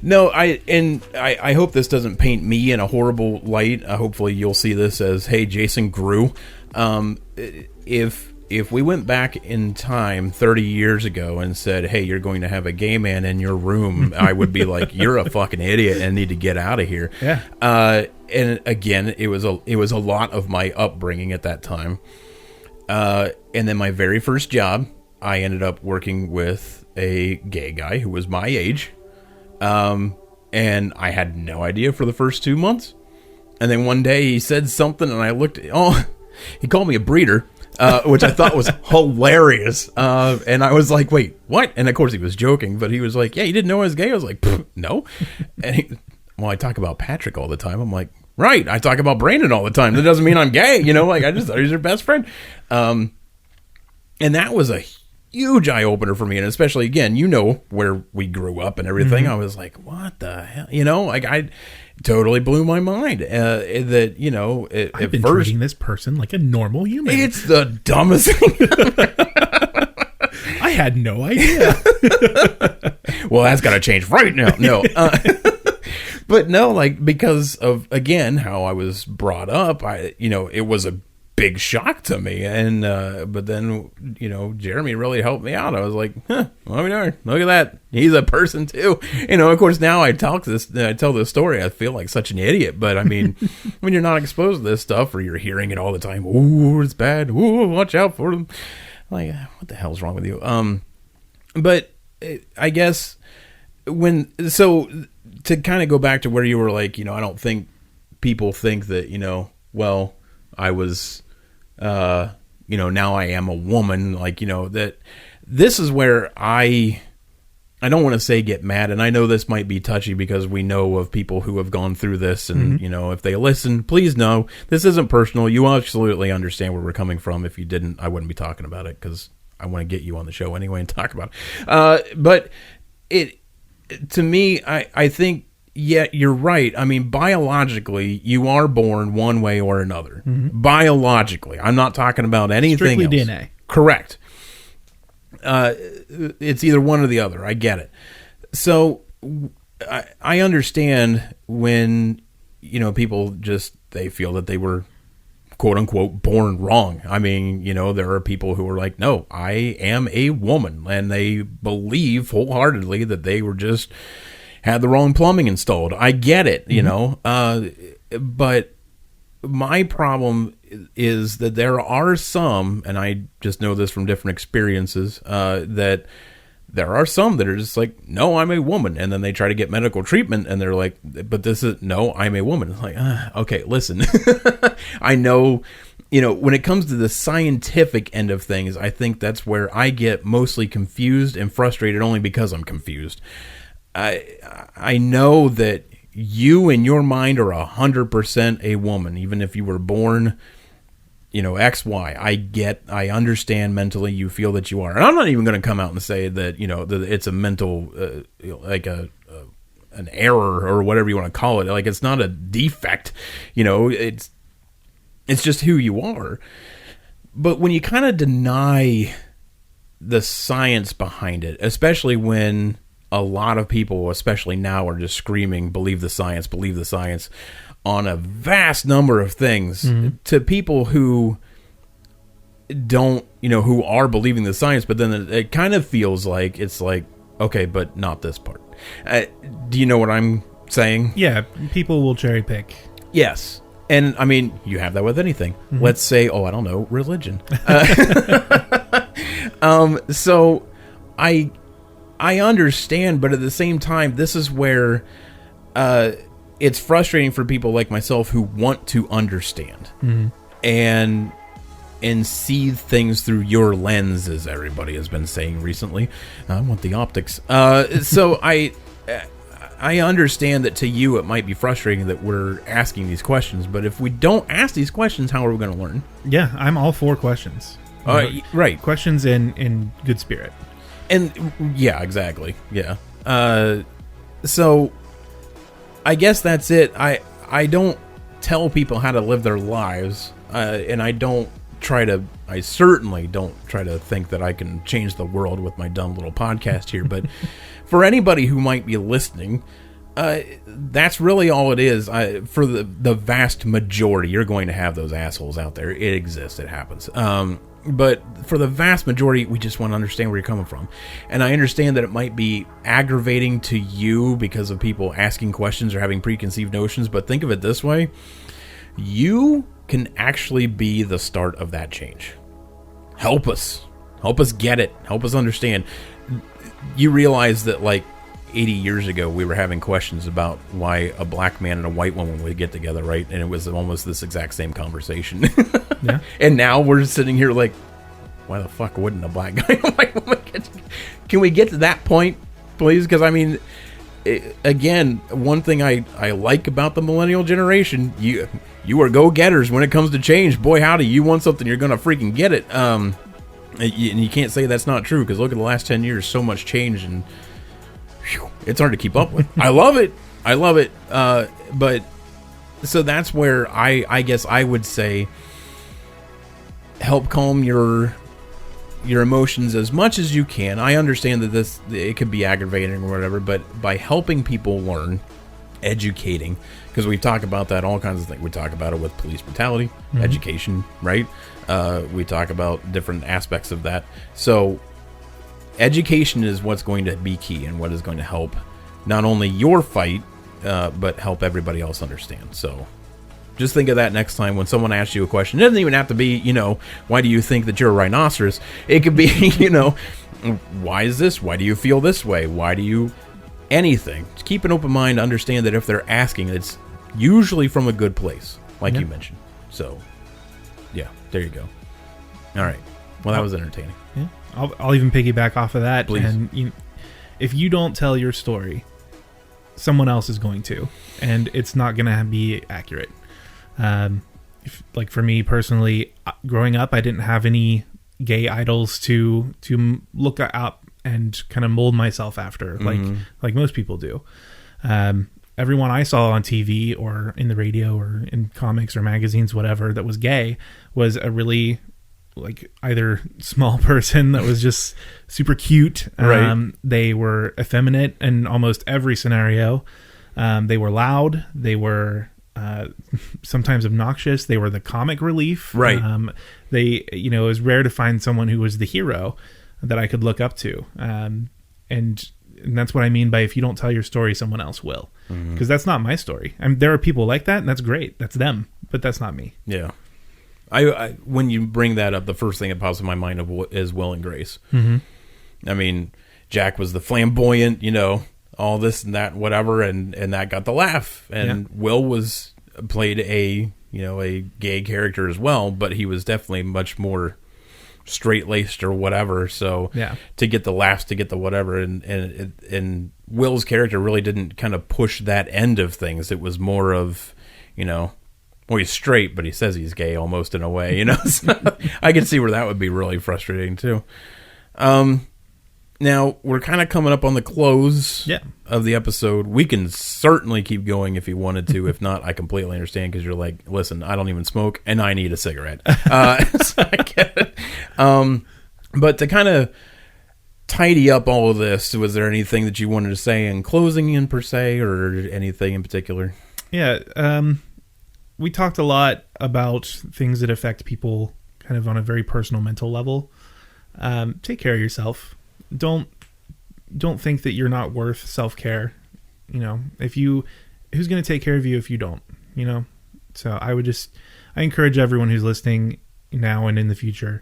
No, I hope this doesn't paint me in a light. Hopefully, you'll see this as, hey, Jason grew. If we went back in time 30 years ago and said, hey, you're going to have a gay man in your room, I would be like, you're a fucking idiot and need to get out of here. Yeah. And again, it was a lot of my upbringing at that time. And then my very first job, I ended up working with a gay guy who was my age. And I had no idea for the first 2 months. And then one day he said something, and I looked, he called me a breeder. which I thought was hilarious. And I was like, wait, what? And of course he was joking, but he was like, yeah, you didn't know I was gay? I was like, no. And well, I talk about Patrick all the time. I'm like, right, I talk about Brandon all the time. That doesn't mean I'm gay, like I just thought he was your best friend. And that was a huge eye-opener for me, and especially, again, where we grew up and everything. I was like, what the hell? Like, I totally blew my mind that, I've been treating this person like a normal human. It's the dumbest thing. I had no idea. Well, that's got to change right now. No. But no, like, because of, again, how I was brought up, it was a big shock to me. And but then Jeremy really helped me out. I was like, look at that, he's a person too. Of course, now I tell this story, I feel like such an idiot, but I mean, when you're not exposed to this stuff, or you're hearing it all the time, ooh, it's bad, ooh, watch out for them, like, what the hell's wrong with you? But I guess to kind of go back to where you were like, I don't think people think that, well, I was, now I am a woman, like, that this is where I don't want to say get mad. And I know this might be touchy because we know of people who have gone through this, and, if they listen, please know this isn't personal. You absolutely understand where we're coming from. If you didn't, I wouldn't be talking about it, because I want to get you on the show anyway and talk about it. But to me, I think, yeah, you're right. I mean, biologically, you are born one way or another. Biologically. I'm not talking about anything strictly else. DNA. Correct. It's either one or the other. I get it. So I understand when, people they feel that they were, quote unquote, born wrong. I mean, there are people who are like, no, I am a woman. And they believe wholeheartedly that they were just had the wrong plumbing installed. I get it, but my problem is that there are some, and I just know this from different experiences, that there are some that are just like, no, I'm a woman. And then they try to get medical treatment, and they're like, but this is, no, I'm a woman. It's like, okay, listen. I know, when it comes to the scientific end of things, I think that's where I get mostly confused and frustrated, only because I'm confused. I know that you in your mind are 100% a woman, even if you were born, XY. I understand mentally you feel that you are. And I'm not even going to come out and say that, that it's a mental, like an error or whatever you want to call it. Like, it's not a defect, it's just who you are. But when you kind of deny the science behind it, especially when a lot of people, especially now, are just screaming, believe the science on a vast number of things, to people who don't, who are believing the science, but then it kind of feels like, it's like, okay, but not this part. Do you know what I'm saying? Yeah, people will cherry pick. Yes. And I mean, you have that with anything. Let's say, I don't know, religion. So I understand, but at the same time, this is where it's frustrating for people like myself who want to understand and see things through your lens, as everybody has been saying recently. I want the optics. So I understand that to you it might be frustrating that we're asking these questions, but if we don't ask these questions, how are we going to learn? Yeah, I'm all for questions. Right. Questions in good spirit. And yeah, exactly. Yeah. So I guess that's it. I don't tell people how to live their lives, and I certainly don't try to think that I can change the world with my dumb little podcast here. But for anybody who might be listening, that's really all it is. For the vast majority, you're going to have those assholes out there. It exists. It happens. But for the vast majority, we just want to understand where you're coming from. And I understand that it might be aggravating to you because of people asking questions or having preconceived notions, but think of it this way. You can actually be the start of that change. Help us. Help us get it. Help us understand. You realize that, like, 80 years ago, we were having questions about why a black man and a white woman would get together, right? And it was almost this exact same conversation. Yeah. And now we're sitting here like, why the fuck wouldn't a black guy? I'm like, oh my God. Can we get to that point, please? Because, I mean, again, one thing I like about the millennial generation, you are go-getters when it comes to change. Boy, howdy, you want something, you're going to freaking get it. And you can't say that's not true, because look at the last 10 years, so much change, and whew, it's hard to keep up with. I love it. But so that's where I guess I would say help calm your emotions as much as you can. I understand that it could be aggravating or whatever, but by helping people learn, educating, because we talk about that, all kinds of things. We talk about it with police brutality, education, right? We talk about different aspects of that. So education is what's going to be key and what is going to help not only your fight, but help everybody else understand. So just think of that next time when someone asks you a question. It doesn't even have to be, why do you think that you're a rhinoceros? It could be, why is this? Why do you feel this way? Why do you... Anything. Just keep an open mind. Understand that if they're asking, it's usually from a good place, like you mentioned. So, yeah, there you go. All right. Well, that was entertaining. Yeah. I'll even piggyback off of that. Please. And if you don't tell your story, someone else is going to, and it's not going to be accurate. Like for me personally, growing up, I didn't have any gay idols to look up and kind of mold myself after, like most people do. Everyone I saw on TV or in the radio or in comics or magazines, whatever, that was gay was a really like either small person that was just super cute. Right. They were effeminate in almost every scenario. They were loud. They were sometimes obnoxious. They were the comic relief. Right. It was rare to find someone who was the hero that I could look up to. And that's what I mean by if you don't tell your story, someone else will. Because that's not my story. There are people like that, and that's great. That's them. But that's not me. Yeah. I when you bring that up, the first thing that pops in my mind is Will and Grace. I mean, Jack was the flamboyant, all this and that, whatever, and that got the laugh. And Will played a gay character as well, but he was definitely much more straight-laced or whatever. So to get the laughs, to get the whatever, and Will's character really didn't kind of push that end of things. It was more of, well, he's straight, but he says he's gay almost in a way, So I can see where that would be really frustrating too. Now, we're kind of coming up on the close of the episode. We can certainly keep going if you wanted to. If not, I completely understand, because you're like, listen, I don't even smoke, and I need a cigarette. So I get it. But to kind of tidy up all of this, was there anything that you wanted to say in closing in per se, or anything in particular? Yeah, we talked a lot about things that affect people kind of on a very personal mental level. Take care of yourself. Don't think that you're not worth self-care. Who's going to take care of you if you don't, So I encourage everyone who's listening now and in the future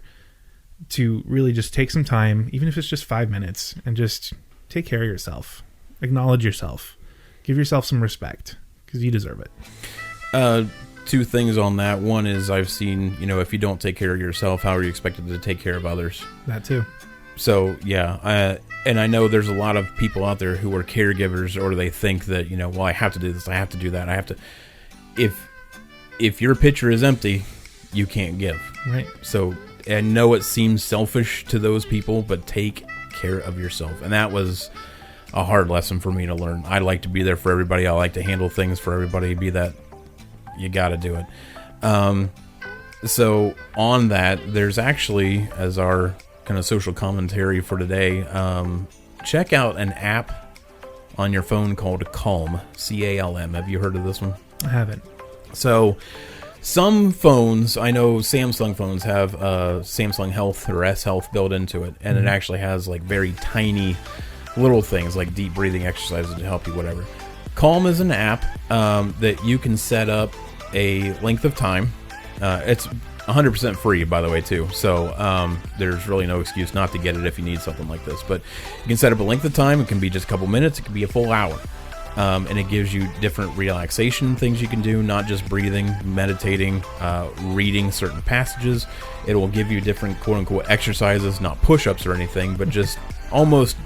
to really just take some time, even if it's just 5 minutes, and just take care of yourself. Acknowledge yourself. Give yourself some respect, because you deserve it. Two things on that. One is I've seen, if you don't take care of yourself, how are you expected to take care of others? That too. So, yeah, and I know there's a lot of people out there who are caregivers, or they think that, well, I have to do this, I have to do that, I have to. If your pitcher is empty, you can't give. Right. So, I know it seems selfish to those people, but take care of yourself. And that was a hard lesson for me to learn. I like to be there for everybody. I like to handle things for everybody. Be that, you got to do it. So, on that, there's actually, as our kind of social commentary for today, check out an app on your phone called Calm, C-A-L-M. Have you heard of this one? I haven't. So some phones, I know Samsung phones have Samsung Health or S Health built into it, and it actually has like very tiny little things like deep breathing exercises to help you, whatever. Calm is an app that you can set up a length of time. It's 100% free, by the way, too. So there's really no excuse not to get it if you need something like this. But you can set up a length of time. It can be just a couple minutes. It can be a full hour. and it gives you different relaxation things you can do, not just breathing, meditating, reading certain passages. It will give you different quote-unquote exercises, not push-ups or anything, but just almost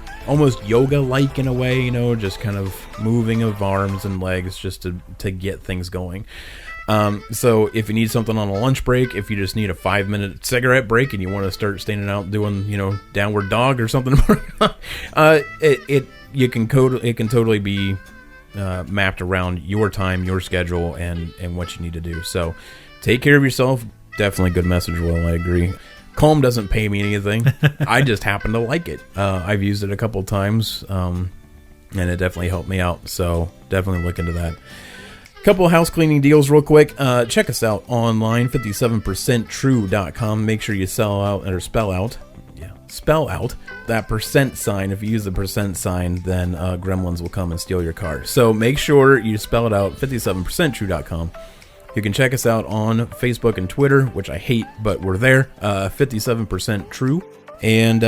yoga-like in a way, you know, just kind of moving of arms and legs just to get things going. So if you need something on a lunch break, if you just need a 5-minute cigarette break and you want to start standing out doing, you know, downward dog or something, it can totally be mapped around your time, your schedule, and what you need to do. So take care of yourself. Definitely good message, Will. I agree. Calm doesn't pay me anything. I just happen to like it. I've used it a couple times, and it definitely helped me out. So definitely look into that. Couple of house cleaning deals real quick. Check us out online, 57percenttrue.com. Make sure you spell out that percent sign. If you use the percent sign, then gremlins will come and steal your car. So make sure you spell it out, 57percenttrue.com. You can check us out on Facebook and Twitter, which I hate, but we're there, 57% True. And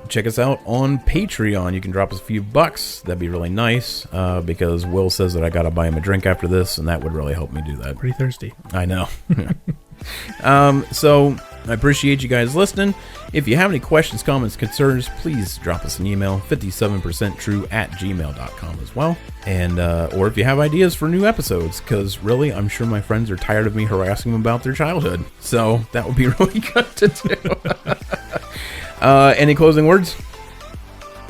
check us out on Patreon. You can drop us a few bucks. That'd be really nice, because Will says that I got to buy him a drink after this, and that would really help me do that. Pretty thirsty. I know. So I appreciate you guys listening. If you have any questions, comments, concerns, please drop us an email, 57percenttrue@gmail.com as well. And or if you have ideas for new episodes, because really, I'm sure my friends are tired of me harassing them about their childhood. So that would be really good to do. Any closing words?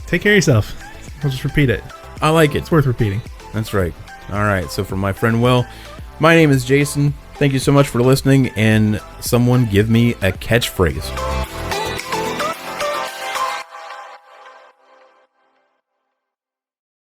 Take care of yourself. I'll just repeat it. I like it. It's worth repeating. That's right. All right. So for my friend Will, my name is Jason. Thank you so much for listening, and someone give me a catchphrase.